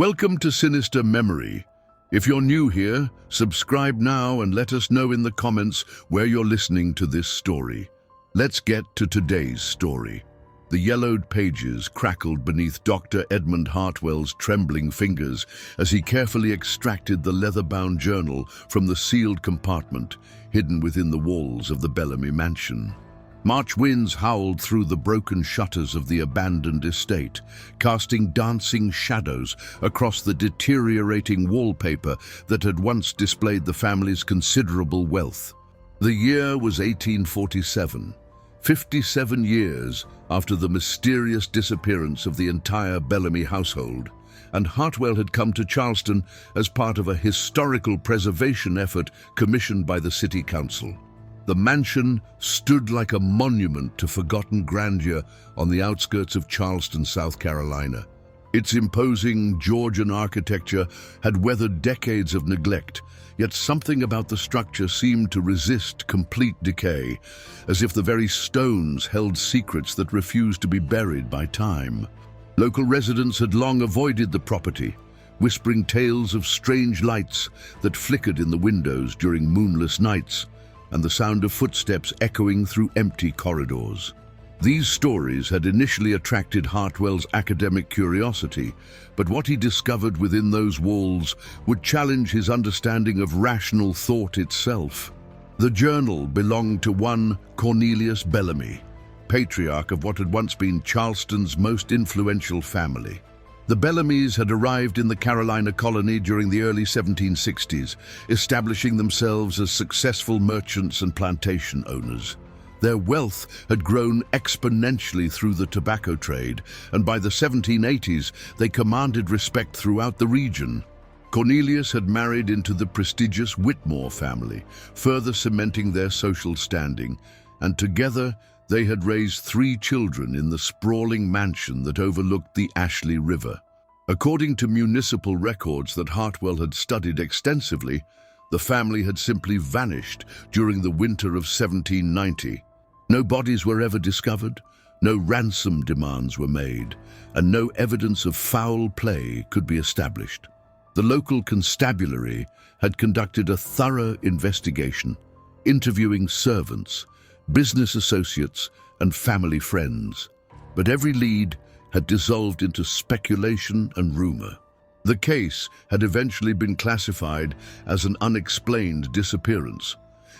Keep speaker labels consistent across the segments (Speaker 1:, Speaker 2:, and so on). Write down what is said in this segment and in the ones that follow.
Speaker 1: Welcome to Sinister Memory. If you're new here, subscribe now and let us know in the comments where you're listening to this story. Let's get to today's story. The yellowed pages crackled beneath Dr. Edmund Hartwell's trembling fingers as he carefully extracted the leather-bound journal from the sealed compartment hidden within the walls of the Bellamy mansion. March winds howled through the broken shutters of the abandoned estate, casting dancing shadows across the deteriorating wallpaper that had once displayed the family's considerable wealth. The year was 1847, 57 years after the mysterious disappearance of the entire Bellamy household, and Hartwell had come to Charleston as part of a historical preservation effort commissioned by the City Council. The mansion stood like a monument to forgotten grandeur on the outskirts of Charleston, South Carolina. Its imposing Georgian architecture had weathered decades of neglect, yet something about the structure seemed to resist complete decay, as if the very stones held secrets that refused to be buried by time. Local residents had long avoided the property, whispering tales of strange lights that flickered in the windows during moonless nights, and the sound of footsteps echoing through empty corridors. These stories had initially attracted Hartwell's academic curiosity, but what he discovered within those walls would challenge his understanding of rational thought itself. The journal belonged to one Cornelius Bellamy, patriarch of what had once been Charleston's most influential family. The Bellamys had arrived in the Carolina colony during the early 1760s, establishing themselves as successful merchants and plantation owners. Their wealth had grown exponentially through the tobacco trade, and by the 1780s they commanded respect throughout the region. Cornelius had married into the prestigious Whitmore family, further cementing their social standing, and together they had raised 3 children in the sprawling mansion that overlooked the Ashley River. According to municipal records that Hartwell had studied extensively, the family had simply vanished during the winter of 1790. No bodies were ever discovered, no ransom demands were made, and no evidence of foul play could be established. The local constabulary had conducted a thorough investigation, interviewing servants, business associates, and family friends, but every lead had dissolved into speculation and rumor. The case had eventually been classified as an unexplained disappearance,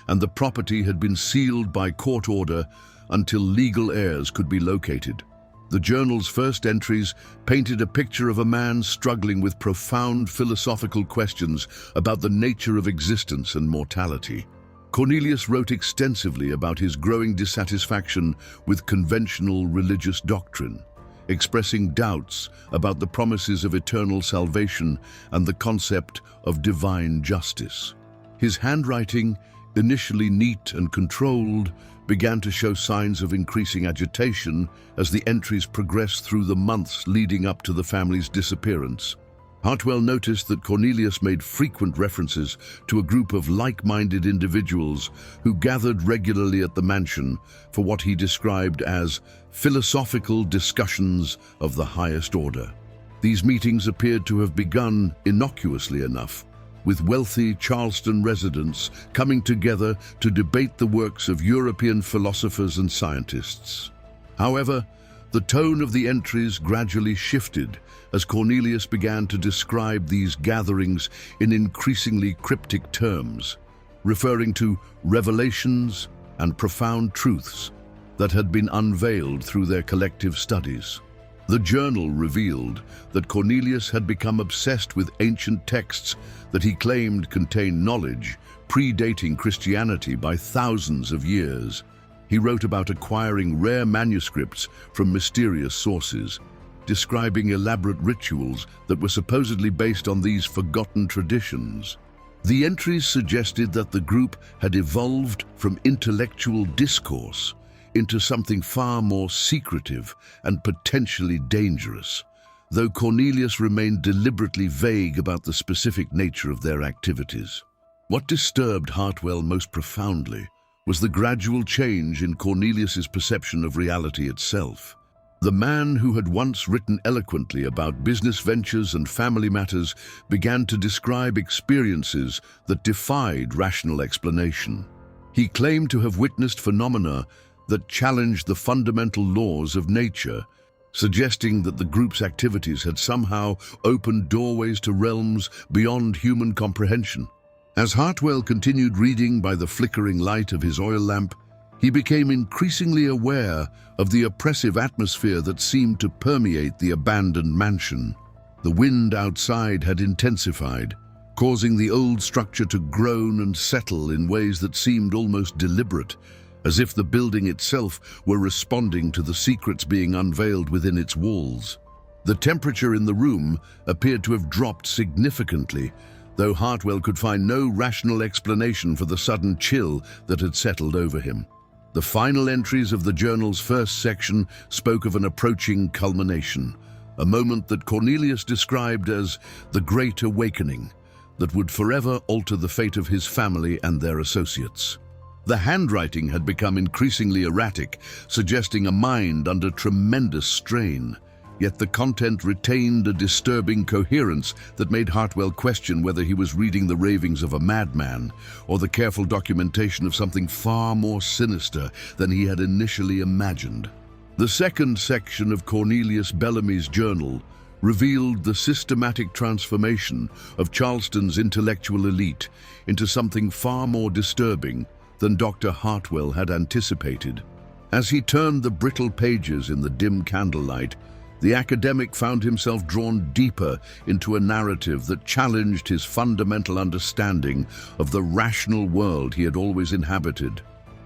Speaker 1: and the property had been sealed by court order until legal heirs could be located. The journal's first entries painted a picture of a man struggling with profound philosophical questions about the nature of existence and mortality. Cornelius wrote extensively about his growing dissatisfaction with conventional religious doctrine, expressing doubts about the promises of eternal salvation and the concept of divine justice. His handwriting, initially neat and controlled, began to show signs of increasing agitation as the entries progressed through the months leading up to the family's disappearance. Hartwell noticed that Cornelius made frequent references to a group of like-minded individuals who gathered regularly at the mansion for what he described as philosophical discussions of the highest order. These meetings appeared to have begun innocuously enough, with wealthy Charleston residents coming together to debate the works of European philosophers and scientists. However, the tone of the entries gradually shifted as Cornelius began to describe these gatherings in increasingly cryptic terms, referring to revelations and profound truths that had been unveiled through their collective studies. The journal revealed that Cornelius had become obsessed with ancient texts that he claimed contained knowledge predating Christianity by thousands of years. He wrote about acquiring rare manuscripts from mysterious sources, describing elaborate rituals that were supposedly based on these forgotten traditions. The entries suggested that the group had evolved from intellectual discourse into something far more secretive and potentially dangerous, though Cornelius remained deliberately vague about the specific nature of their activities. What disturbed Hartwell most profoundly was the gradual change in Cornelius's perception of reality itself. The man who had once written eloquently about business ventures and family matters began to describe experiences that defied rational explanation. He claimed to have witnessed phenomena that challenged the fundamental laws of nature, suggesting that the group's activities had somehow opened doorways to realms beyond human comprehension. As Hartwell continued reading by the flickering light of his oil lamp, he became increasingly aware of the oppressive atmosphere that seemed to permeate the abandoned mansion. The wind outside had intensified, causing the old structure to groan and settle in ways that seemed almost deliberate, as if the building itself were responding to the secrets being unveiled within its walls. The temperature in the room appeared to have dropped significantly, though Hartwell could find no rational explanation for the sudden chill that had settled over him. The final entries of the journal's first section spoke of an approaching culmination, a moment that Cornelius described as the Great Awakening, that would forever alter the fate of his family and their associates. The handwriting had become increasingly erratic, suggesting a mind under tremendous strain. Yet the content retained a disturbing coherence that made Hartwell question whether he was reading the ravings of a madman or the careful documentation of something far more sinister than he had initially imagined. The second section of Cornelius Bellamy's journal revealed the systematic transformation of Charleston's intellectual elite into something far more disturbing than Dr. Hartwell had anticipated. As he turned the brittle pages in the dim candlelight, the academic found himself drawn deeper into a narrative that challenged his fundamental understanding of the rational world he had always inhabited.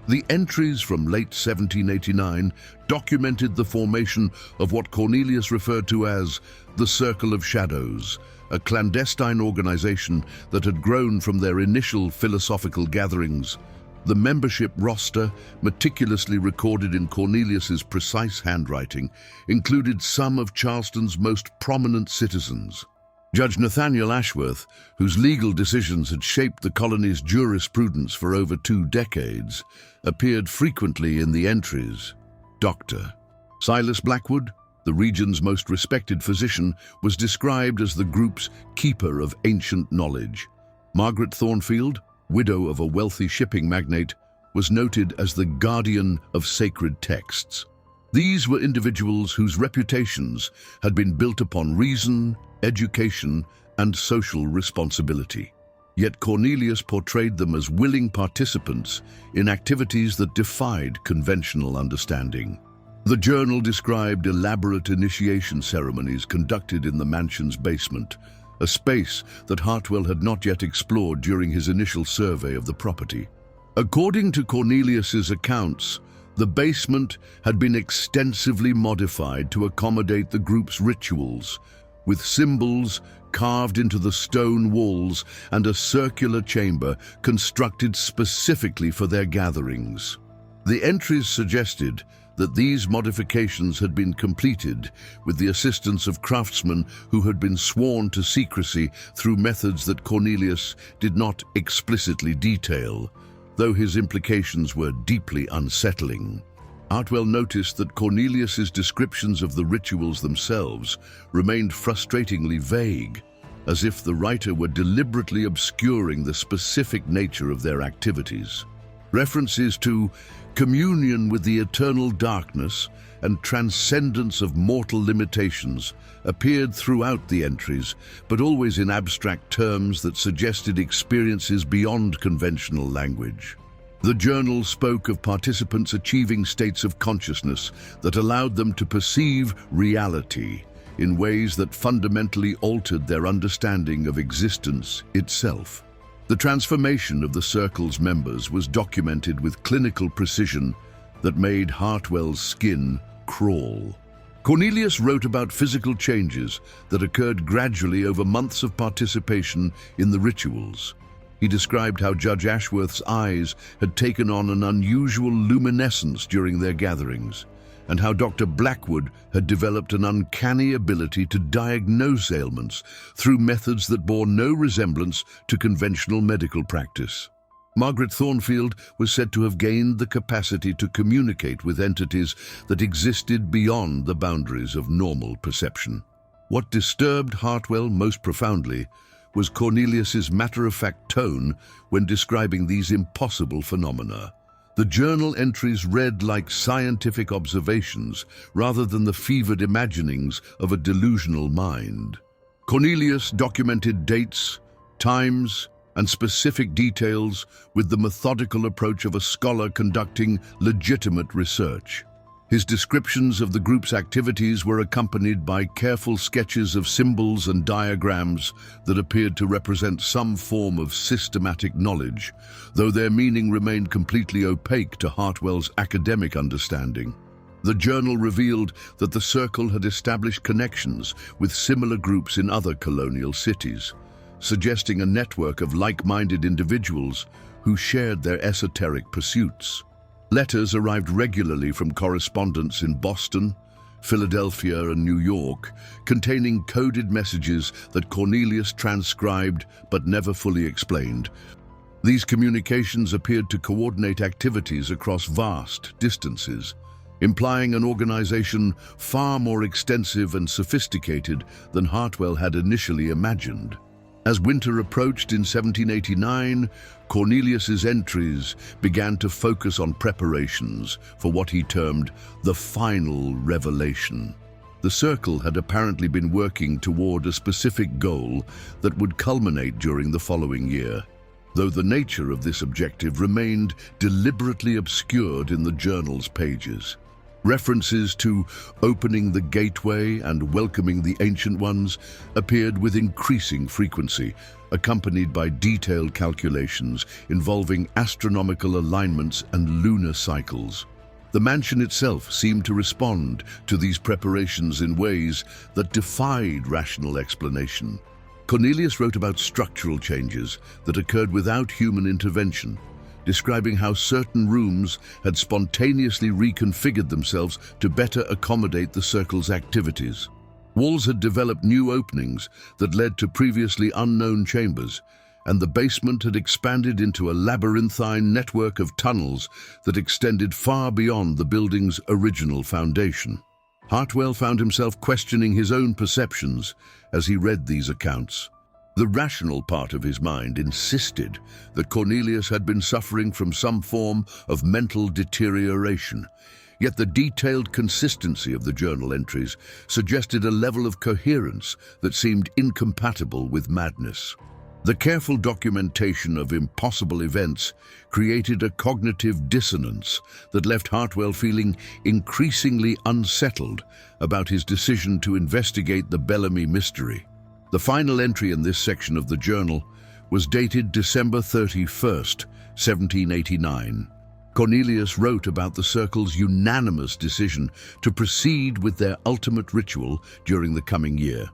Speaker 1: The entries from late 1789 documented the formation of what Cornelius referred to as the Circle of Shadows, a clandestine organization that had grown from their initial philosophical gatherings. The membership roster, meticulously recorded in Cornelius's precise handwriting, included some of Charleston's most prominent citizens. Judge Nathaniel Ashworth, whose legal decisions had shaped the colony's jurisprudence for over 2 decades, appeared frequently in the entries. Dr. Silas Blackwood, the region's most respected physician, was described as the group's keeper of ancient knowledge. Margaret Thornfield, widow of a wealthy shipping magnate, was noted as the guardian of sacred texts. These were individuals whose reputations had been built upon reason, education, and social responsibility. Yet Cornelius portrayed them as willing participants in activities that defied conventional understanding. The journal described elaborate initiation ceremonies conducted in the mansion's basement, a space that Hartwell had not yet explored during his initial survey of the property. According to Cornelius's accounts, the basement had been extensively modified to accommodate the group's rituals, with symbols carved into the stone walls and a circular chamber constructed specifically for their gatherings. The entries suggested that these modifications had been completed with the assistance of craftsmen who had been sworn to secrecy through methods that Cornelius did not explicitly detail, though his implications were deeply unsettling. Hartwell noticed that Cornelius's descriptions of the rituals themselves remained frustratingly vague, as if the writer were deliberately obscuring the specific nature of their activities. References to communion with the eternal darkness and transcendence of mortal limitations appeared throughout the entries, but always in abstract terms that suggested experiences beyond conventional language. The journal spoke of participants achieving states of consciousness that allowed them to perceive reality in ways that fundamentally altered their understanding of existence itself. The transformation of the circle's members was documented with clinical precision that made Hartwell's skin crawl. Cornelius wrote about physical changes that occurred gradually over months of participation in the rituals. He described how Judge Ashworth's eyes had taken on an unusual luminescence during their gatherings, and how Dr. Blackwood had developed an uncanny ability to diagnose ailments through methods that bore no resemblance to conventional medical practice. Margaret Thornfield was said to have gained the capacity to communicate with entities that existed beyond the boundaries of normal perception. What disturbed Hartwell most profoundly was Cornelius's matter-of-fact tone when describing these impossible phenomena. The journal entries read like scientific observations rather than the fevered imaginings of a delusional mind. Cornelius documented dates, times, and specific details with the methodical approach of a scholar conducting legitimate research. His descriptions of the group's activities were accompanied by careful sketches of symbols and diagrams that appeared to represent some form of systematic knowledge, though their meaning remained completely opaque to Hartwell's academic understanding. The journal revealed that the circle had established connections with similar groups in other colonial cities, suggesting a network of like-minded individuals who shared their esoteric pursuits. Letters arrived regularly from correspondents in Boston, Philadelphia, and New York, containing coded messages that Cornelius transcribed but never fully explained. These communications appeared to coordinate activities across vast distances, implying an organization far more extensive and sophisticated than Hartwell had initially imagined. As winter approached in 1789, Cornelius's entries began to focus on preparations for what he termed the final revelation. The circle had apparently been working toward a specific goal that would culminate during the following year, though the nature of this objective remained deliberately obscured in the journal's pages. References to opening the gateway and welcoming the ancient ones appeared with increasing frequency, accompanied by detailed calculations involving astronomical alignments and lunar cycles. The mansion itself seemed to respond to these preparations in ways that defied rational explanation. Cornelius wrote about structural changes that occurred without human intervention, describing how certain rooms had spontaneously reconfigured themselves to better accommodate the circle's activities. Walls had developed new openings that led to previously unknown chambers, and the basement had expanded into a labyrinthine network of tunnels that extended far beyond the building's original foundation. Hartwell found himself questioning his own perceptions as he read these accounts. The rational part of his mind insisted that Cornelius had been suffering from some form of mental deterioration, yet the detailed consistency of the journal entries suggested a level of coherence that seemed incompatible with madness. The careful documentation of impossible events created a cognitive dissonance that left Hartwell feeling increasingly unsettled about his decision to investigate the Bellamy mystery. The final entry in this section of the journal was dated December 31st, 1789. Cornelius wrote about the circle's unanimous decision to proceed with their ultimate ritual during the coming year,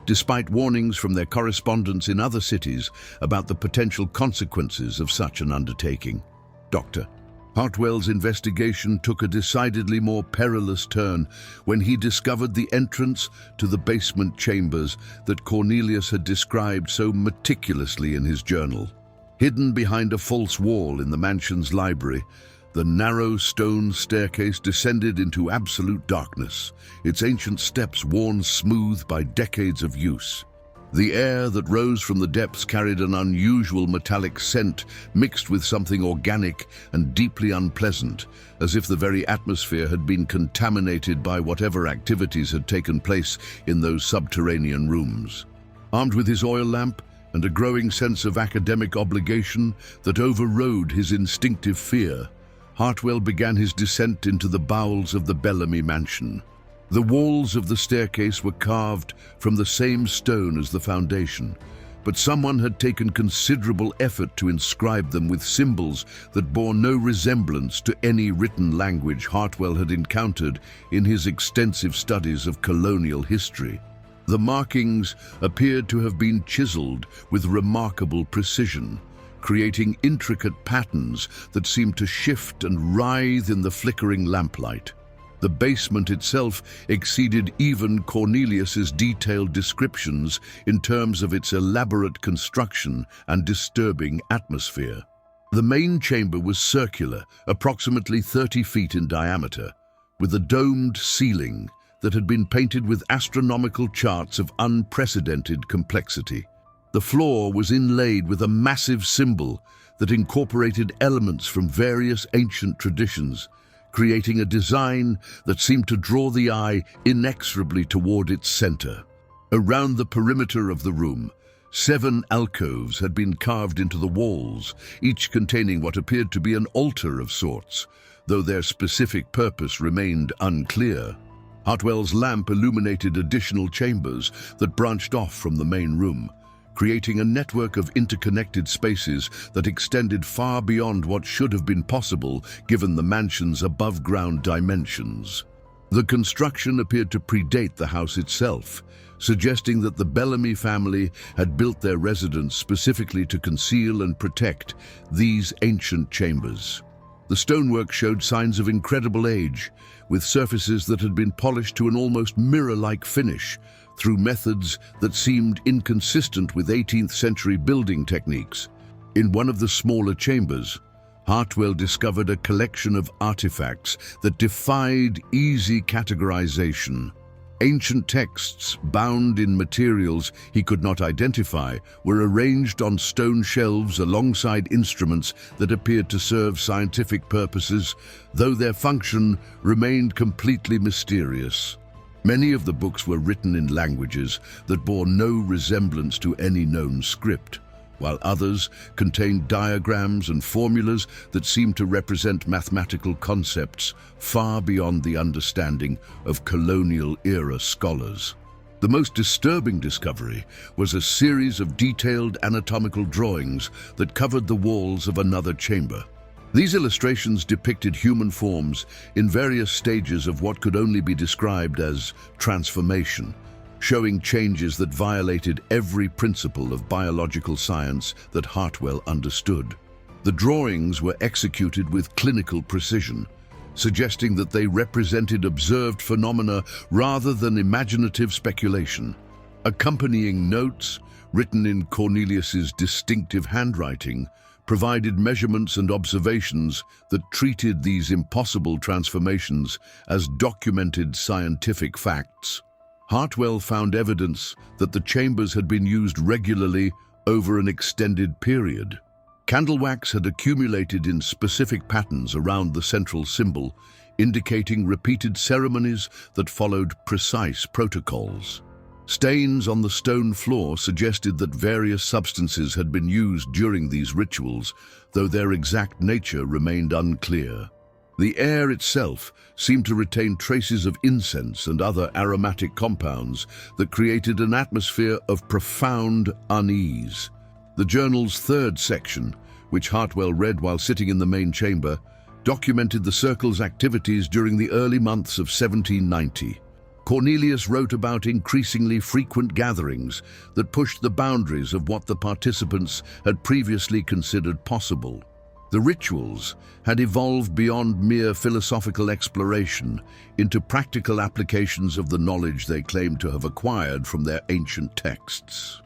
Speaker 1: despite warnings from their correspondents in other cities about the potential consequences of such an undertaking. Dr. Hartwell's investigation took a decidedly more perilous turn when he discovered the entrance to the basement chambers that Cornelius had described so meticulously in his journal. Hidden behind a false wall in the mansion's library, the narrow stone staircase descended into absolute darkness, its ancient steps worn smooth by decades of use. The air that rose from the depths carried an unusual metallic scent mixed with something organic and deeply unpleasant, as if the very atmosphere had been contaminated by whatever activities had taken place in those subterranean rooms. Armed with his oil lamp and a growing sense of academic obligation that overrode his instinctive fear, Hartwell began his descent into the bowels of the Bellamy mansion. The walls of the staircase were carved from the same stone as the foundation, but someone had taken considerable effort to inscribe them with symbols that bore no resemblance to any written language Hartwell had encountered in his extensive studies of colonial history. The markings appeared to have been chiseled with remarkable precision, creating intricate patterns that seemed to shift and writhe in the flickering lamplight. The basement itself exceeded even Cornelius's detailed descriptions in terms of its elaborate construction and disturbing atmosphere. The main chamber was circular, approximately 30 feet in diameter, with a domed ceiling that had been painted with astronomical charts of unprecedented complexity. The floor was inlaid with a massive symbol that incorporated elements from various ancient traditions, creating a design that seemed to draw the eye inexorably toward its center. Around the perimeter of the room, 7 alcoves had been carved into the walls, each containing what appeared to be an altar of sorts, though their specific purpose remained unclear. Hartwell's lamp illuminated additional chambers that branched off from the main room, creating a network of interconnected spaces that extended far beyond what should have been possible given the mansion's above-ground dimensions. The construction appeared to predate the house itself, suggesting that the Bellamy family had built their residence specifically to conceal and protect these ancient chambers. The stonework showed signs of incredible age, with surfaces that had been polished to an almost mirror-like finish through methods that seemed inconsistent with 18th century building techniques. In one of the smaller chambers, Hartwell discovered a collection of artifacts that defied easy categorization. Ancient texts, bound in materials he could not identify, were arranged on stone shelves alongside instruments that appeared to serve scientific purposes, though their function remained completely mysterious. Many of the books were written in languages that bore no resemblance to any known script, while others contained diagrams and formulas that seemed to represent mathematical concepts far beyond the understanding of colonial-era scholars. The most disturbing discovery was a series of detailed anatomical drawings that covered the walls of another chamber. These illustrations depicted human forms in various stages of what could only be described as transformation, showing changes that violated every principle of biological science that Hartwell understood. The drawings were executed with clinical precision, suggesting that they represented observed phenomena rather than imaginative speculation. Accompanying notes, written in Cornelius's distinctive handwriting, provided measurements and observations that treated these impossible transformations as documented scientific facts. Hartwell found evidence that the chambers had been used regularly over an extended period. Candle wax had accumulated in specific patterns around the central symbol, indicating repeated ceremonies that followed precise protocols. Stains on the stone floor suggested that various substances had been used during these rituals, though their exact nature remained unclear. The air itself seemed to retain traces of incense and other aromatic compounds that created an atmosphere of profound unease. The journal's third section, which Hartwell read while sitting in the main chamber, documented the circle's activities during the early months of 1790. Cornelius wrote about increasingly frequent gatherings that pushed the boundaries of what the participants had previously considered possible. The rituals had evolved beyond mere philosophical exploration into practical applications of the knowledge they claimed to have acquired from their ancient texts.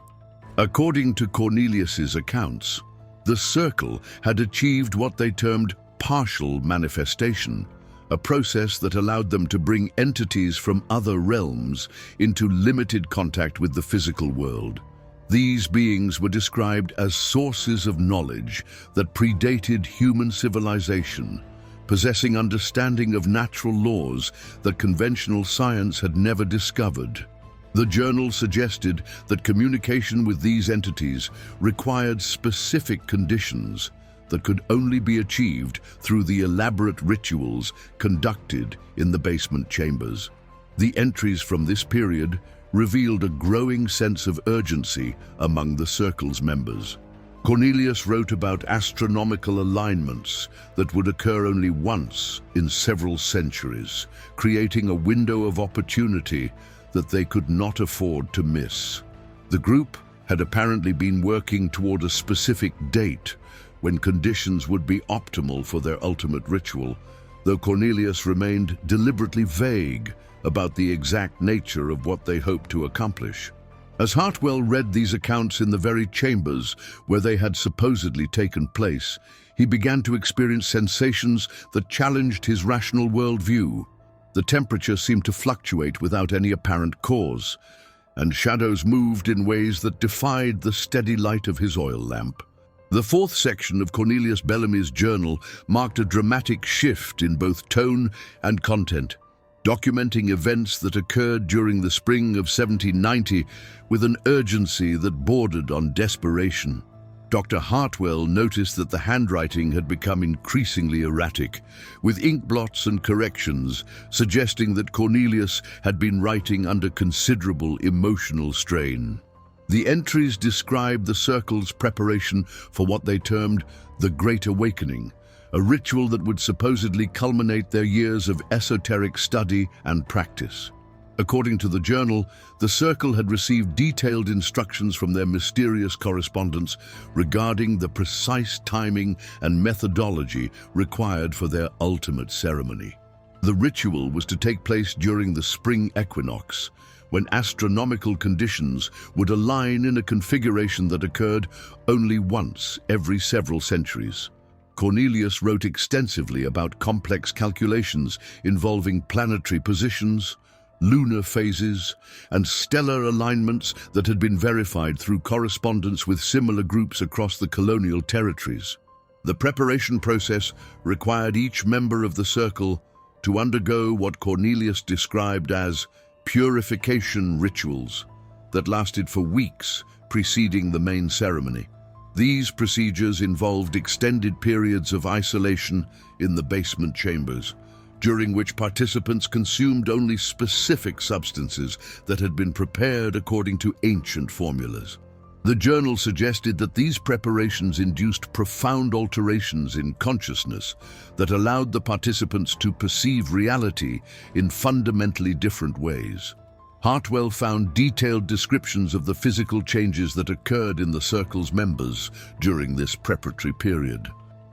Speaker 1: According to Cornelius's accounts, the circle had achieved what they termed partial manifestation, a process that allowed them to bring entities from other realms into limited contact with the physical world. These beings were described as sources of knowledge that predated human civilization, possessing understanding of natural laws that conventional science had never discovered. The journal suggested that communication with these entities required specific conditions that could only be achieved through the elaborate rituals conducted in the basement chambers. The entries from this period revealed a growing sense of urgency among the circle's members. Cornelius wrote about astronomical alignments that would occur only once in several centuries, creating a window of opportunity that they could not afford to miss. The group had apparently been working toward a specific date when conditions would be optimal for their ultimate ritual, though Cornelius remained deliberately vague about the exact nature of what they hoped to accomplish. As Hartwell read these accounts in the very chambers where they had supposedly taken place, he began to experience sensations that challenged his rational worldview. The temperature seemed to fluctuate without any apparent cause, and shadows moved in ways that defied the steady light of his oil lamp. The fourth section of Cornelius Bellamy's journal marked a dramatic shift in both tone and content, documenting events that occurred during the spring of 1790 with an urgency that bordered on desperation. Dr. Hartwell noticed that the handwriting had become increasingly erratic, with ink blots and corrections suggesting that Cornelius had been writing under considerable emotional strain. The entries described the circle's preparation for what they termed the Great Awakening, a ritual that would supposedly culminate their years of esoteric study and practice. According to the journal, the circle had received detailed instructions from their mysterious correspondents regarding the precise timing and methodology required for their ultimate ceremony. The ritual was to take place during the spring equinox, when astronomical conditions would align in a configuration that occurred only once every several centuries. Cornelius wrote extensively about complex calculations involving planetary positions, lunar phases, and stellar alignments that had been verified through correspondence with similar groups across the colonial territories. The preparation process required each member of the circle to undergo what Cornelius described as purification rituals that lasted for weeks preceding the main ceremony. These procedures involved extended periods of isolation in the basement chambers, during which participants consumed only specific substances that had been prepared according to ancient formulas. The journal suggested that these preparations induced profound alterations in consciousness that allowed the participants to perceive reality in fundamentally different ways. Hartwell found detailed descriptions of the physical changes that occurred in the circle's members during this preparatory period.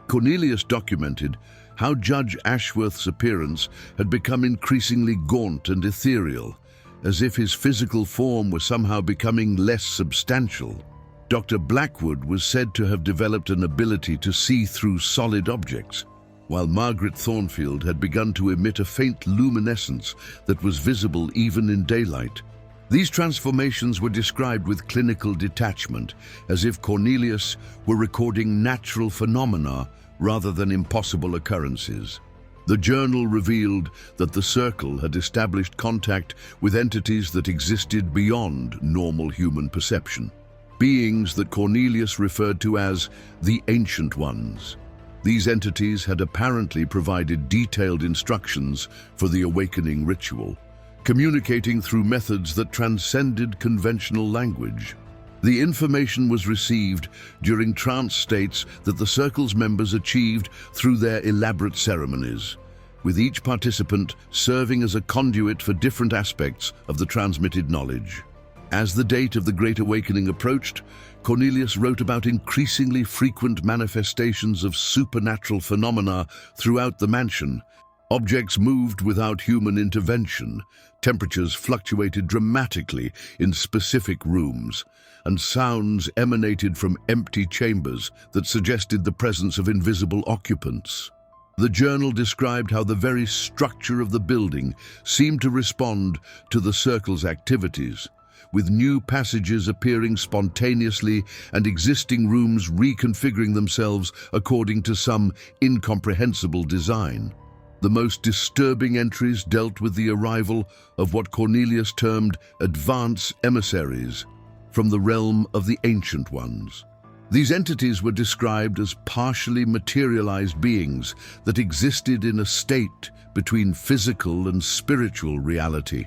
Speaker 1: Cornelius documented how Judge Ashworth's appearance had become increasingly gaunt and ethereal, as if his physical form were somehow becoming less substantial. Dr. Blackwood was said to have developed an ability to see through solid objects, while Margaret Thornfield had begun to emit a faint luminescence that was visible even in daylight. These transformations were described with clinical detachment, as if Cornelius were recording natural phenomena rather than impossible occurrences. The journal revealed that the circle had established contact with entities that existed beyond normal human perception, beings that Cornelius referred to as the Ancient Ones. These entities had apparently provided detailed instructions for the awakening ritual, communicating through methods that transcended conventional language. The information was received during trance states that the circle's members achieved through their elaborate ceremonies, with each participant serving as a conduit for different aspects of the transmitted knowledge. As the date of the Great Awakening approached, Cornelius wrote about increasingly frequent manifestations of supernatural phenomena throughout the mansion. Objects moved without human intervention, temperatures fluctuated dramatically in specific rooms, and sounds emanated from empty chambers that suggested the presence of invisible occupants. The journal described how the very structure of the building seemed to respond to the circle's activities, with new passages appearing spontaneously and existing rooms reconfiguring themselves according to some incomprehensible design. The most disturbing entries dealt with the arrival of what Cornelius termed advance emissaries from the realm of the Ancient Ones. These entities were described as partially materialized beings that existed in a state between physical and spiritual reality.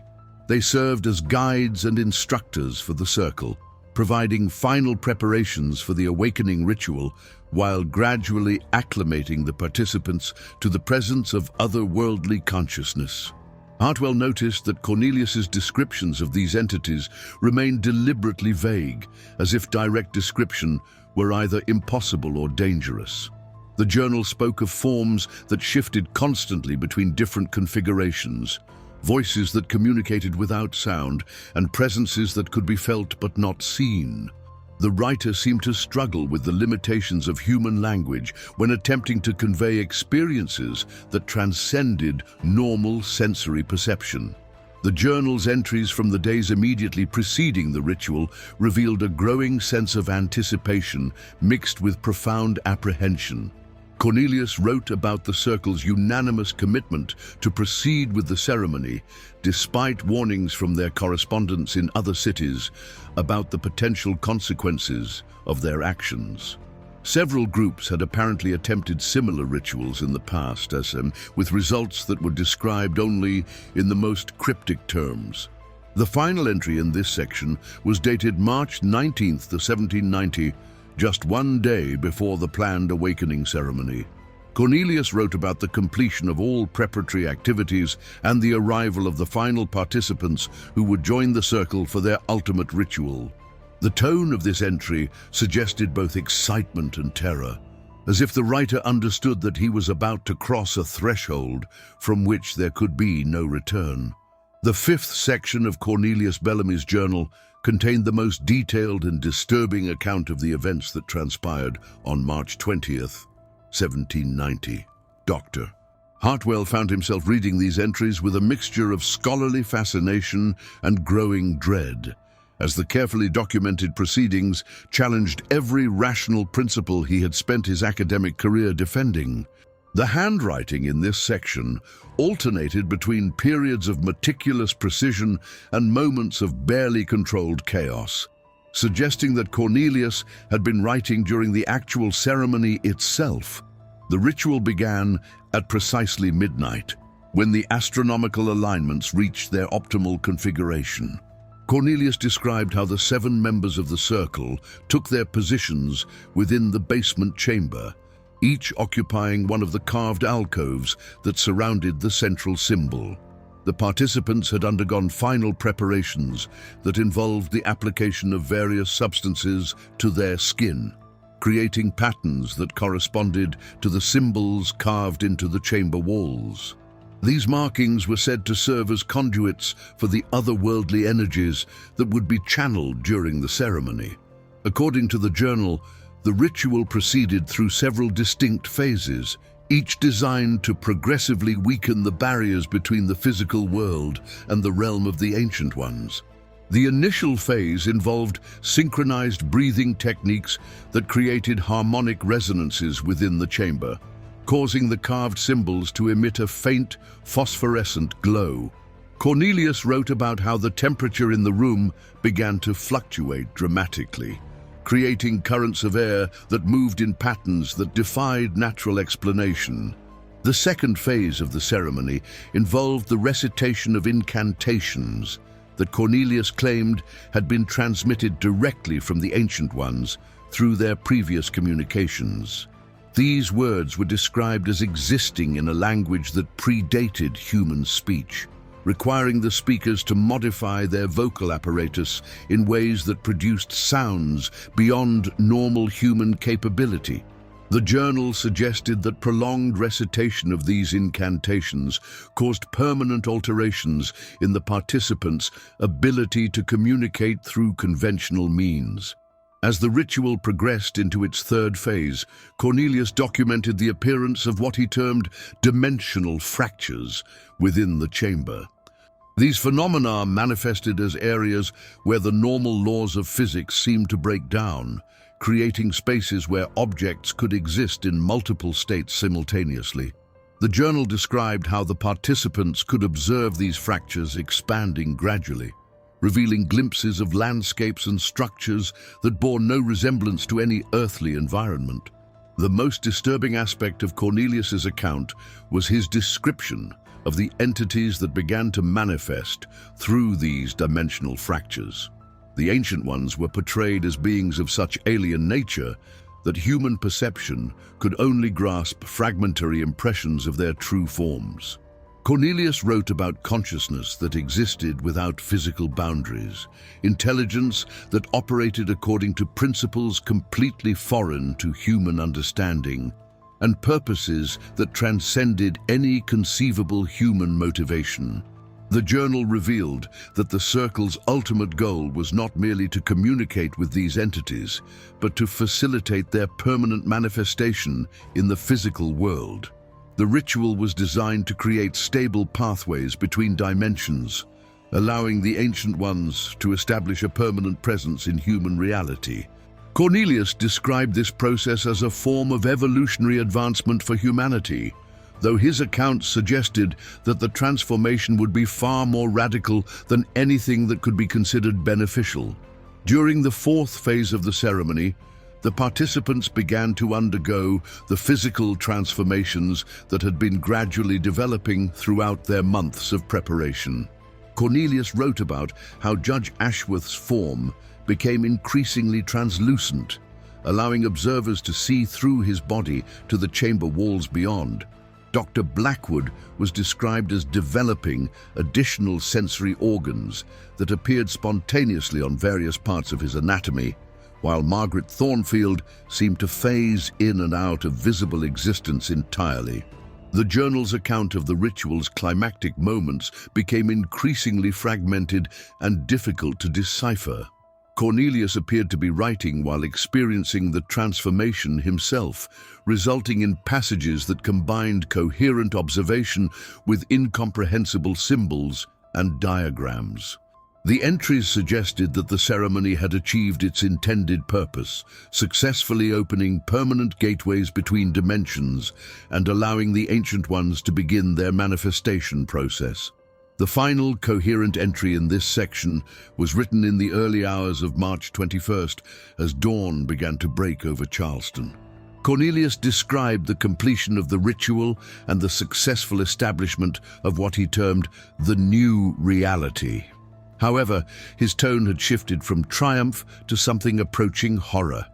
Speaker 1: They served as guides and instructors for the circle, providing final preparations for the awakening ritual while gradually acclimating the participants to the presence of otherworldly consciousness. Hartwell noticed that Cornelius's descriptions of these entities remained deliberately vague, as if direct description were either impossible or dangerous. The journal spoke of forms that shifted constantly between different configurations, voices that communicated without sound, and presences that could be felt but not seen. The writer seemed to struggle with the limitations of human language when attempting to convey experiences that transcended normal sensory perception. The journal's entries from the days immediately preceding the ritual revealed a growing sense of anticipation mixed with profound apprehension. Cornelius wrote about the circle's unanimous commitment to proceed with the ceremony, despite warnings from their correspondents in other cities about the potential consequences of their actions. Several groups had apparently attempted similar rituals in the past, with results that were described only in the most cryptic terms. The final entry in this section was dated March 19th, 1790, just one day before the planned awakening ceremony. Cornelius wrote about the completion of all preparatory activities and the arrival of the final participants who would join the circle for their ultimate ritual. The tone of this entry suggested both excitement and terror, as if the writer understood that he was about to cross a threshold from which there could be no return. The fifth section of Cornelius Bellamy's journal contained the most detailed and disturbing account of the events that transpired on March 20th, 1790. Dr. Hartwell found himself reading these entries with a mixture of scholarly fascination and growing dread, as the carefully documented proceedings challenged every rational principle he had spent his academic career defending. The handwriting in this section alternated between periods of meticulous precision and moments of barely controlled chaos, suggesting that Cornelius had been writing during the actual ceremony itself. The ritual began at precisely midnight, when the astronomical alignments reached their optimal configuration. Cornelius described how the 7 members of the circle took their positions within the basement chamber, each occupying one of the carved alcoves that surrounded the central symbol. The participants had undergone final preparations that involved the application of various substances to their skin, creating patterns that corresponded to the symbols carved into the chamber walls. These markings were said to serve as conduits for the otherworldly energies that would be channeled during the ceremony. According to the journal, the ritual proceeded through several distinct phases, each designed to progressively weaken the barriers between the physical world and the realm of the Ancient Ones. The initial phase involved synchronized breathing techniques that created harmonic resonances within the chamber, causing the carved symbols to emit a faint, phosphorescent glow. Cornelius wrote about how the temperature in the room began to fluctuate dramatically, creating currents of air that moved in patterns that defied natural explanation. The second phase of the ceremony involved the recitation of incantations that Cornelius claimed had been transmitted directly from the Ancient Ones through their previous communications. These words were described as existing in a language that predated human speech, requiring the speakers to modify their vocal apparatus in ways that produced sounds beyond normal human capability. The journal suggested that prolonged recitation of these incantations caused permanent alterations in the participants' ability to communicate through conventional means. As the ritual progressed into its third phase, Cornelius documented the appearance of what he termed dimensional fractures within the chamber. These phenomena manifested as areas where the normal laws of physics seemed to break down, creating spaces where objects could exist in multiple states simultaneously. The journal described how the participants could observe these fractures expanding gradually, revealing glimpses of landscapes and structures that bore no resemblance to any earthly environment. The most disturbing aspect of Cornelius's account was his description of the entities that began to manifest through these dimensional fractures. The Ancient Ones were portrayed as beings of such alien nature that human perception could only grasp fragmentary impressions of their true forms. Cornelius wrote about consciousness that existed without physical boundaries, intelligence that operated according to principles completely foreign to human understanding, and purposes that transcended any conceivable human motivation. The journal revealed that the circle's ultimate goal was not merely to communicate with these entities, but to facilitate their permanent manifestation in the physical world. The ritual was designed to create stable pathways between dimensions, allowing the Ancient Ones to establish a permanent presence in human reality. Cornelius described this process as a form of evolutionary advancement for humanity, though his account suggested that the transformation would be far more radical than anything that could be considered beneficial. During the fourth phase of the ceremony, the participants began to undergo the physical transformations that had been gradually developing throughout their months of preparation. Cornelius wrote about how Judge Ashworth's form became increasingly translucent, allowing observers to see through his body to the chamber walls beyond. Dr. Blackwood was described as developing additional sensory organs that appeared spontaneously on various parts of his anatomy, while Margaret Thornfield seemed to phase in and out of visible existence entirely. The journal's account of the ritual's climactic moments became increasingly fragmented and difficult to decipher. Cornelius appeared to be writing while experiencing the transformation himself, resulting in passages that combined coherent observation with incomprehensible symbols and diagrams. The entries suggested that the ceremony had achieved its intended purpose, successfully opening permanent gateways between dimensions and allowing the Ancient Ones to begin their manifestation process. The final coherent entry in this section was written in the early hours of March 21st as dawn began to break over Charleston. Cornelius described the completion of the ritual and the successful establishment of what he termed the new reality. However, his tone had shifted from triumph to something approaching horror,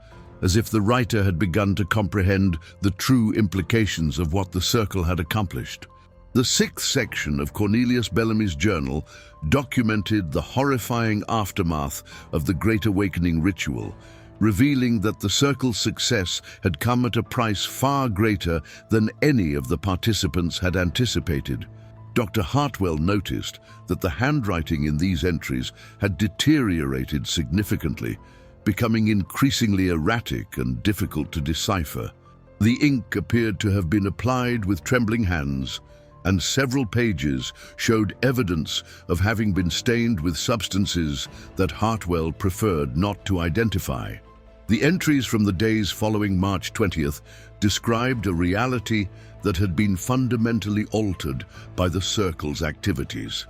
Speaker 1: as if the writer had begun to comprehend the true implications of what the circle had accomplished. The sixth section of Cornelius Bellamy's journal documented the horrifying aftermath of the Great Awakening ritual, revealing that the circle's success had come at a price far greater than any of the participants had anticipated. Dr. Hartwell noticed that the handwriting in these entries had deteriorated significantly, becoming increasingly erratic and difficult to decipher. The ink appeared to have been applied with trembling hands, and several pages showed evidence of having been stained with substances that Hartwell preferred not to identify. The entries from the days following March 20th described a reality that had been fundamentally altered by the circle's activities.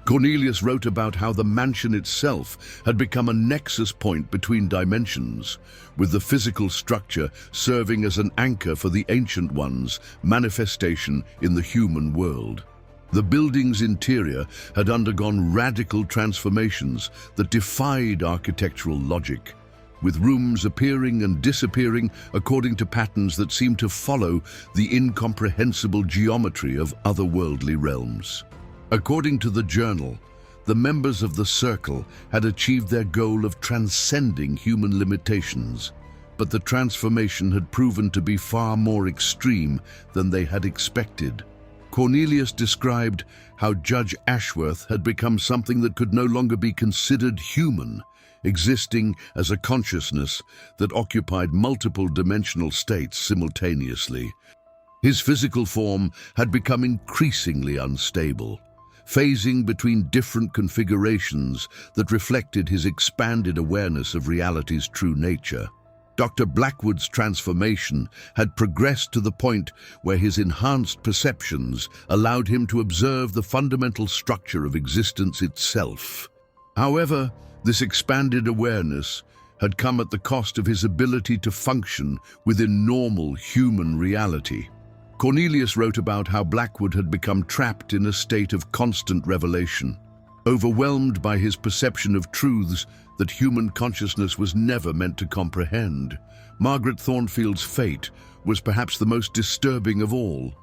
Speaker 1: Cornelius wrote about how the mansion itself had become a nexus point between dimensions, with the physical structure serving as an anchor for the Ancient Ones' manifestation in the human world. The building's interior had undergone radical transformations that defied architectural logic, with rooms appearing and disappearing according to patterns that seemed to follow the incomprehensible geometry of otherworldly realms. According to the journal, the members of the circle had achieved their goal of transcending human limitations, but the transformation had proven to be far more extreme than they had expected. Cornelius described how Judge Ashworth had become something that could no longer be considered human, existing as a consciousness that occupied multiple dimensional states simultaneously. His physical form had become increasingly unstable, phasing between different configurations that reflected his expanded awareness of reality's true nature. Dr. Blackwood's transformation had progressed to the point where his enhanced perceptions allowed him to observe the fundamental structure of existence itself. However, this expanded awareness had come at the cost of his ability to function within normal human reality. Cornelius wrote about how Blackwood had become trapped in a state of constant revelation, overwhelmed by his perception of truths that human consciousness was never meant to comprehend. Margaret Thornfield's fate was perhaps the most disturbing of all.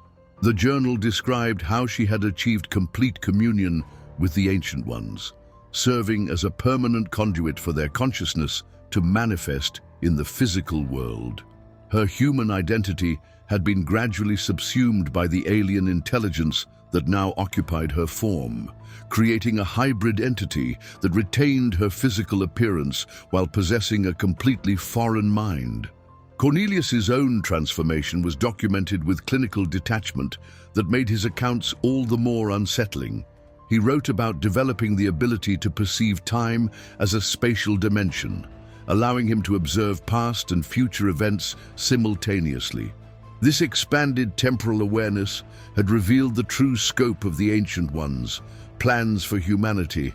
Speaker 1: The journal described how she had achieved complete communion with the Ancient Ones, serving as a permanent conduit for their consciousness to manifest in the physical world. Her human identity had been gradually subsumed by the alien intelligence that now occupied her form, creating a hybrid entity that retained her physical appearance while possessing a completely foreign mind. Cornelius's own transformation was documented with clinical detachment that made his accounts all the more unsettling. He wrote about developing the ability to perceive time as a spatial dimension, allowing him to observe past and future events simultaneously. This expanded temporal awareness had revealed the true scope of the Ancient Ones' plans for humanity,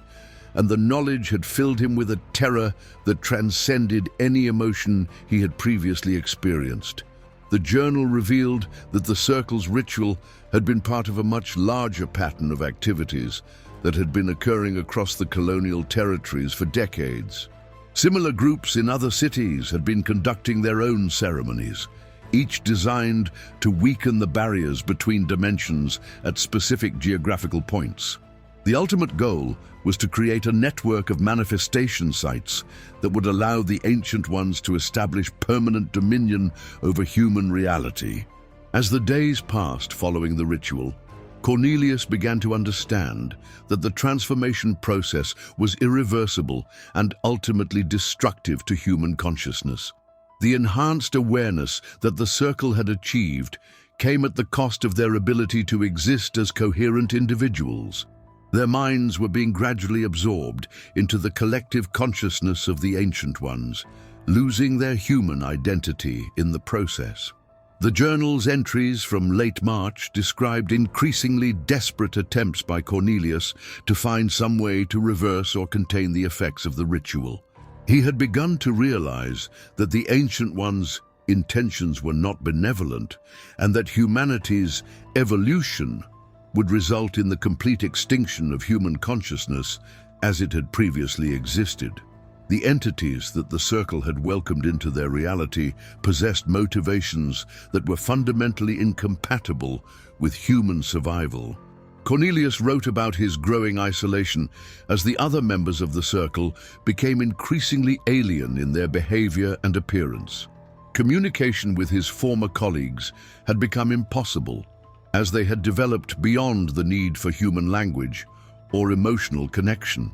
Speaker 1: and the knowledge had filled him with a terror that transcended any emotion he had previously experienced. The journal revealed that the Circle's ritual had been part of a much larger pattern of activities that had been occurring across the colonial territories for decades. Similar groups in other cities had been conducting their own ceremonies, each designed to weaken the barriers between dimensions at specific geographical points. The ultimate goal was to create a network of manifestation sites that would allow the Ancient Ones to establish permanent dominion over human reality. As the days passed following the ritual, Cornelius began to understand that the transformation process was irreversible and ultimately destructive to human consciousness. The enhanced awareness that the Circle had achieved came at the cost of their ability to exist as coherent individuals. Their minds were being gradually absorbed into the collective consciousness of the Ancient Ones, losing their human identity in the process. The journal's entries from late March described increasingly desperate attempts by Cornelius to find some way to reverse or contain the effects of the ritual. He had begun to realize that the Ancient Ones' intentions were not benevolent, and that humanity's evolution would result in the complete extinction of human consciousness as it had previously existed. The entities that the Circle had welcomed into their reality possessed motivations that were fundamentally incompatible with human survival. Cornelius wrote about his growing isolation as the other members of the Circle became increasingly alien in their behavior and appearance. Communication with his former colleagues had become impossible, as they had developed beyond the need for human language or emotional connection.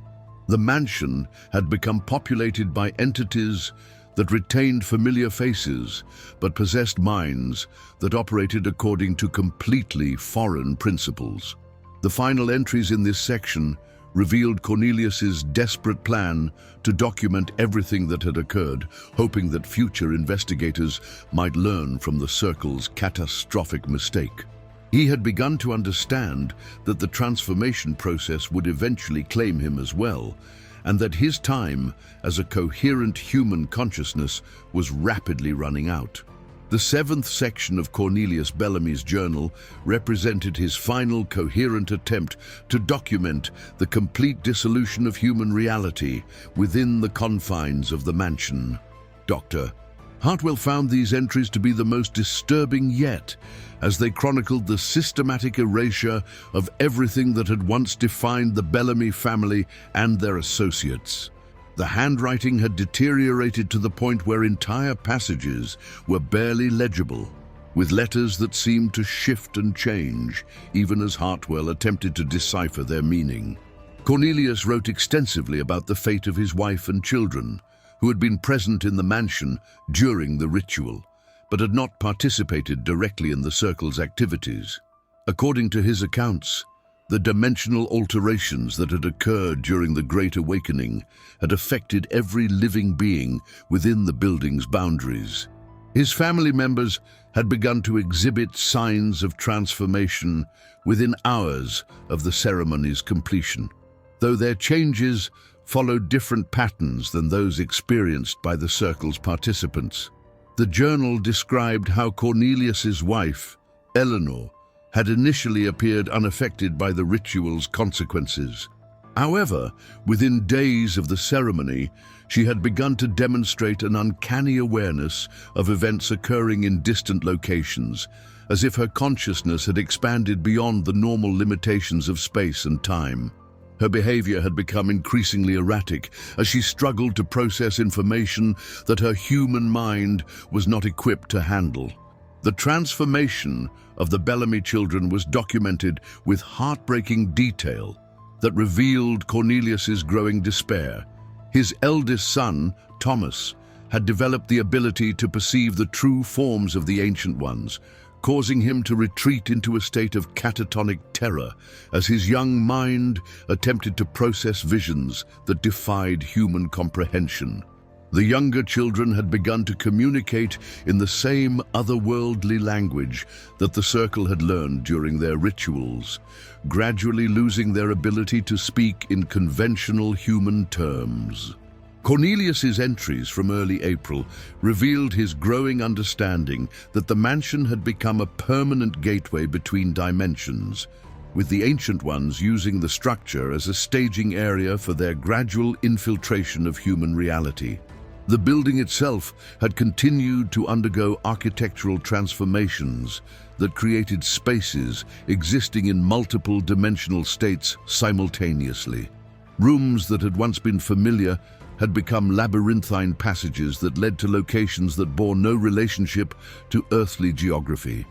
Speaker 1: The mansion had become populated by entities that retained familiar faces but possessed minds that operated according to completely foreign principles. The final entries in this section revealed Cornelius's desperate plan to document everything that had occurred, hoping that future investigators might learn from the Circle's catastrophic mistake. He had begun to understand that the transformation process would eventually claim him as well, and that his time as a coherent human consciousness was rapidly running out. The seventh section of Cornelius Bellamy's journal represented his final coherent attempt to document the complete dissolution of human reality within the confines of the mansion. Dr. Hartwell found these entries to be the most disturbing yet, as they chronicled the systematic erasure of everything that had once defined the Bellamy family and their associates. The handwriting had deteriorated to the point where entire passages were barely legible, with letters that seemed to shift and change, even as Hartwell attempted to decipher their meaning. Cornelius wrote extensively about the fate of his wife and children, who had been present in the mansion during the ritual, but had not participated directly in the Circle's activities. According to his accounts, the dimensional alterations that had occurred during the Great Awakening had affected every living being within the building's boundaries. His family members had begun to exhibit signs of transformation within hours of the ceremony's completion, though their changes followed different patterns than those experienced by the Circle's participants. The journal described how Cornelius's wife, Eleanor, had initially appeared unaffected by the ritual's consequences. However, within days of the ceremony, she had begun to demonstrate an uncanny awareness of events occurring in distant locations, as if her consciousness had expanded beyond the normal limitations of space and time. Her behavior had become increasingly erratic as she struggled to process information that her human mind was not equipped to handle. The transformation of the Bellamy children was documented with heartbreaking detail that revealed Cornelius's growing despair. His eldest son, Thomas, had developed the ability to perceive the true forms of the Ancient Ones, causing him to retreat into a state of catatonic terror as his young mind attempted to process visions that defied human comprehension. The younger children had begun to communicate in the same otherworldly language that the circle had learned during their rituals, gradually losing their ability to speak in conventional human terms. Cornelius's entries from early April revealed his growing understanding that the mansion had become a permanent gateway between dimensions, with the Ancient Ones using the structure as a staging area for their gradual infiltration of human reality. The building itself had continued to undergo architectural transformations that created spaces existing in multiple dimensional states simultaneously. Rooms that had once been familiar had become labyrinthine passages that led to locations that bore no relationship to earthly geography.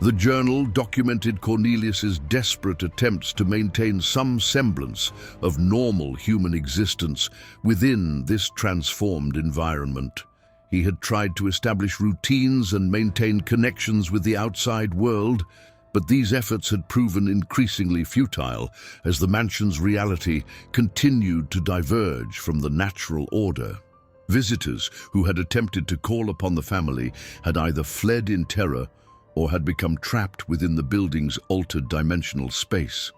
Speaker 1: The journal documented Cornelius's desperate attempts to maintain some semblance of normal human existence within this transformed environment. He had tried to establish routines and maintain connections with the outside world, but these efforts had proven increasingly futile as the mansion's reality continued to diverge from the natural order. Visitors who had attempted to call upon the family had either fled in terror or had become trapped within the building's altered dimensional space.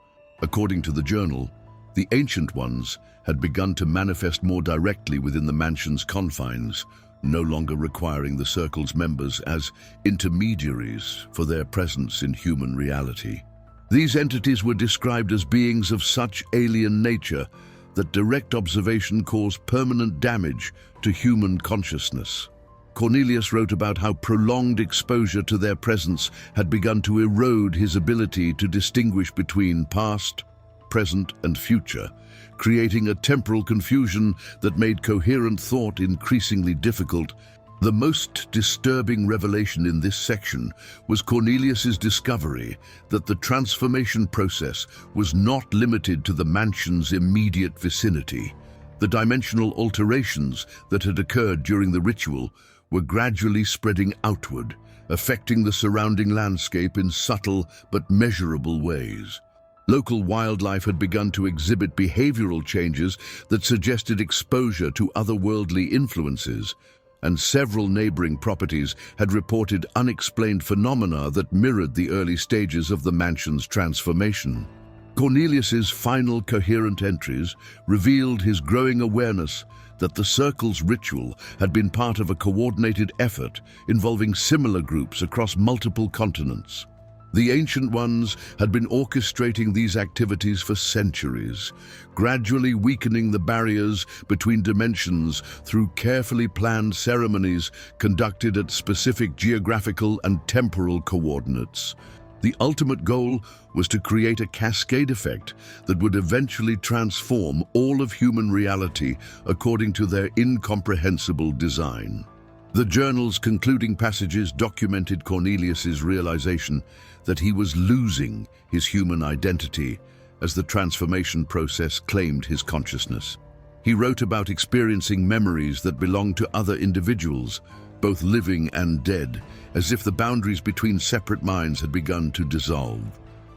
Speaker 1: According to the journal, the Ancient Ones had begun to manifest more directly within the mansion's confines, no longer requiring the circle's members as intermediaries for their presence in human reality. These entities were described as beings of such alien nature that direct observation caused permanent damage to human consciousness. Cornelius wrote about how prolonged exposure to their presence had begun to erode his ability to distinguish between past, present, and future, creating a temporal confusion that made coherent thought increasingly difficult. The most disturbing revelation in this section was Cornelius's discovery that the transformation process was not limited to the mansion's immediate vicinity. The dimensional alterations that had occurred during the ritual were gradually spreading outward, affecting the surrounding landscape in subtle but measurable ways. Local wildlife had begun to exhibit behavioral changes that suggested exposure to otherworldly influences, and several neighboring properties had reported unexplained phenomena that mirrored the early stages of the mansion's transformation. Cornelius's final coherent entries revealed his growing awareness that the circle's ritual had been part of a coordinated effort involving similar groups across multiple continents. The Ancient Ones had been orchestrating these activities for centuries, gradually weakening the barriers between dimensions through carefully planned ceremonies conducted at specific geographical and temporal coordinates. The ultimate goal was to create a cascade effect that would eventually transform all of human reality according to their incomprehensible design. The journal's concluding passages documented Cornelius's realization that he was losing his human identity as the transformation process claimed his consciousness. He wrote about experiencing memories that belonged to other individuals, both living and dead, as if the boundaries between separate minds had begun to dissolve.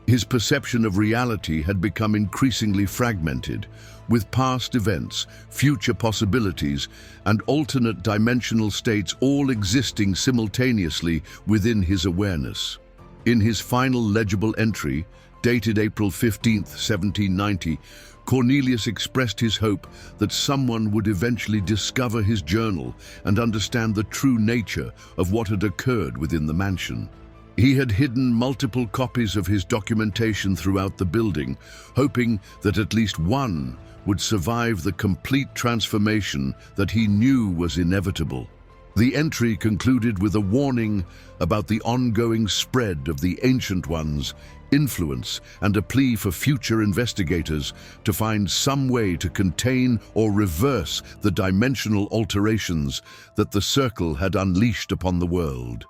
Speaker 1: His perception of reality had become increasingly fragmented, with past events, future possibilities, and alternate dimensional states all existing simultaneously within his awareness. In his final legible entry, dated April 15, 1790, Cornelius expressed his hope that someone would eventually discover his journal and understand the true nature of what had occurred within the mansion. He had hidden multiple copies of his documentation throughout the building, hoping that at least one would survive the complete transformation that he knew was inevitable. The entry concluded with a warning about the ongoing spread of the Ancient Ones' influence and a plea for future investigators to find some way to contain or reverse the dimensional alterations that the Circle had unleashed upon the world.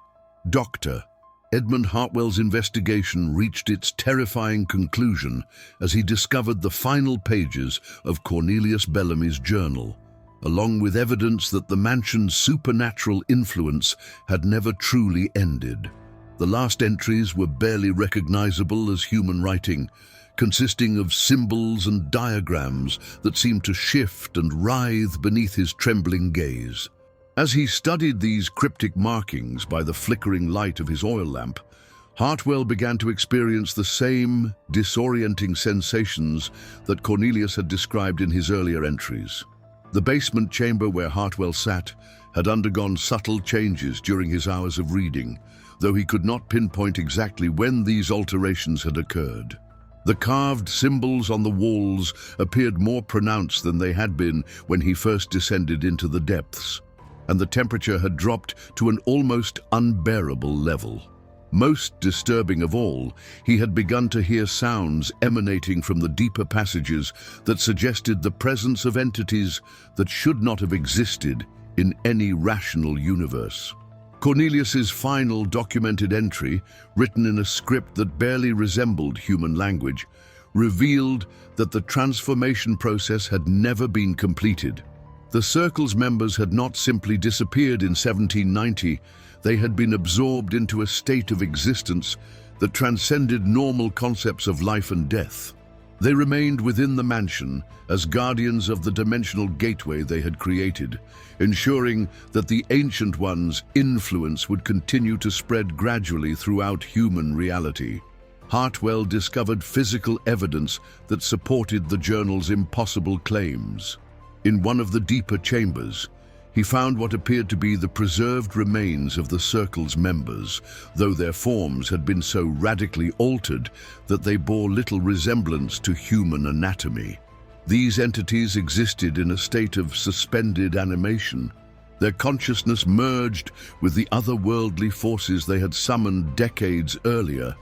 Speaker 1: Dr. Edmund Hartwell's investigation reached its terrifying conclusion as he discovered the final pages of Cornelius Bellamy's journal, along with evidence that the mansion's supernatural influence had never truly ended. The last entries were barely recognizable as human writing, consisting of symbols and diagrams that seemed to shift and writhe beneath his trembling gaze. As he studied these cryptic markings by the flickering light of his oil lamp, Hartwell began to experience the same disorienting sensations that Cornelius had described in his earlier entries. The basement chamber where Hartwell sat had undergone subtle changes during his hours of reading, though he could not pinpoint exactly when these alterations had occurred. The carved symbols on the walls appeared more pronounced than they had been when he first descended into the depths, and the temperature had dropped to an almost unbearable level. Most disturbing of all, he had begun to hear sounds emanating from the deeper passages that suggested the presence of entities that should not have existed in any rational universe. Cornelius's final documented entry, written in a script that barely resembled human language, revealed that the transformation process had never been completed. The Circle's members had not simply disappeared in 1790, they had been absorbed into a state of existence that transcended normal concepts of life and death. They remained within the mansion as guardians of the dimensional gateway they had created, ensuring that the Ancient One's influence would continue to spread gradually throughout human reality. Hartwell discovered physical evidence that supported the journal's impossible claims. In one of the deeper chambers, he found what appeared to be the preserved remains of the Circle's members, though their forms had been so radically altered that they bore little resemblance to human anatomy. These entities existed in a state of suspended animation. Their consciousness merged with the otherworldly forces they had summoned decades earlier.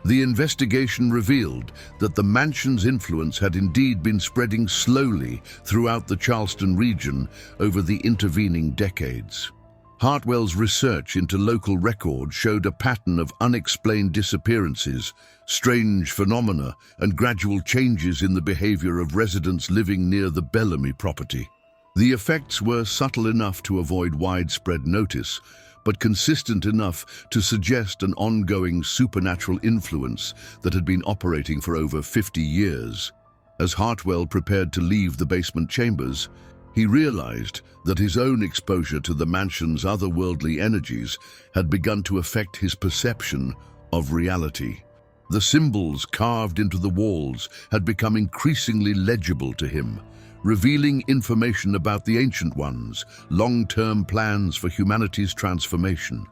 Speaker 1: The investigation revealed that the mansion's influence had indeed been spreading slowly throughout the Charleston region over the intervening decades. Hartwell's research into local records showed a pattern of unexplained disappearances, strange phenomena, and gradual changes in the behavior of residents living near the Bellamy property. The effects were subtle enough to avoid widespread notice, but consistent enough to suggest an ongoing supernatural influence that had been operating for over 50 years. As Hartwell prepared to leave the basement chambers, he realized that his own exposure to the mansion's otherworldly energies had begun to affect his perception of reality. The symbols carved into the walls had become increasingly legible to him, revealing information about the Ancient Ones' long-term plans for humanity's transformation.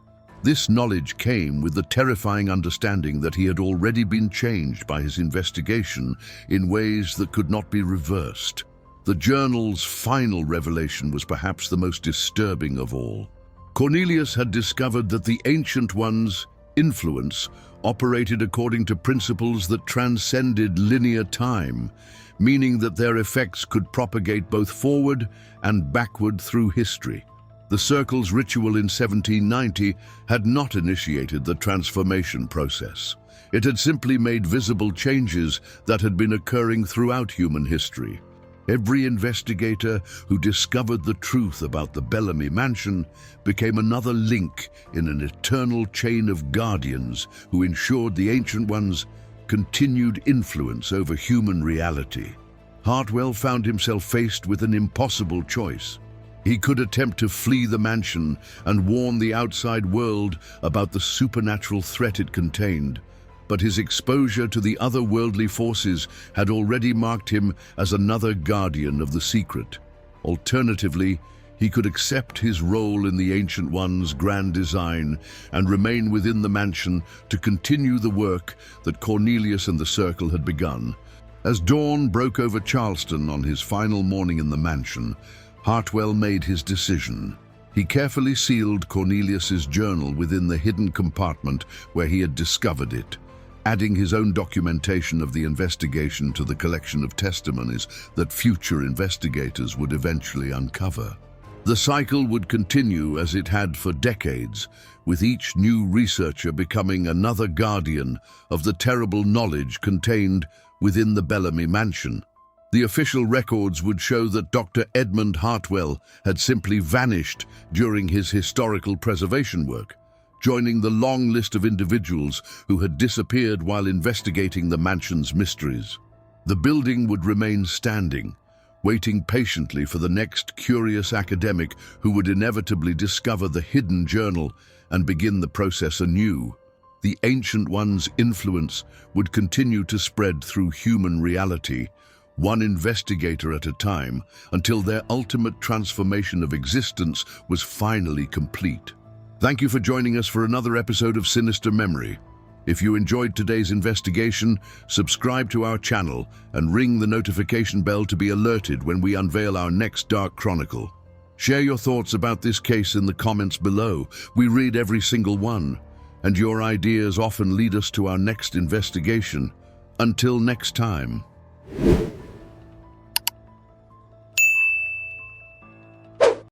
Speaker 1: This knowledge came with the terrifying understanding that he had already been changed by his investigation in ways that could not be reversed. The journal's final revelation was perhaps the most disturbing of all. Cornelius had discovered that the Ancient Ones' influence operated according to principles that transcended linear time, meaning that their effects could propagate both forward and backward through history. The Circle's ritual in 1790 had not initiated the transformation process. It had simply made visible changes that had been occurring throughout human history. Every investigator who discovered the truth about the Bellamy mansion became another link in an eternal chain of guardians who ensured the Ancient Ones' continued influence over human reality. Hartwell found himself faced with an impossible choice. He could attempt to flee the mansion and warn the outside world about the supernatural threat it contained, but his exposure to the otherworldly forces had already marked him as another guardian of the secret. Alternatively, he could accept his role in the Ancient One's grand design and remain within the mansion to continue the work that Cornelius and the Circle had begun. As dawn broke over Charleston on his final morning in the mansion, Hartwell made his decision. He carefully sealed Cornelius's journal within the hidden compartment where he had discovered it, adding his own documentation of the investigation to the collection of testimonies that future investigators would eventually uncover. The cycle would continue as it had for decades, with each new researcher becoming another guardian of the terrible knowledge contained within the Bellamy mansion. The official records would show that Dr. Edmund Hartwell had simply vanished during his historical preservation work, joining the long list of individuals who had disappeared while investigating the mansion's mysteries. The building would remain standing, waiting patiently for the next curious academic who would inevitably discover the hidden journal and begin the process anew. The Ancient One's influence would continue to spread through human reality, one investigator at a time, until their ultimate transformation of existence was finally complete. Thank you for joining us for another episode of Sinister Memory. If you enjoyed today's investigation, subscribe to our channel and ring the notification bell to be alerted when we unveil our next dark chronicle. Share your thoughts about this case in the comments below. We read every single one, and your ideas often lead us to our next investigation. Until next time.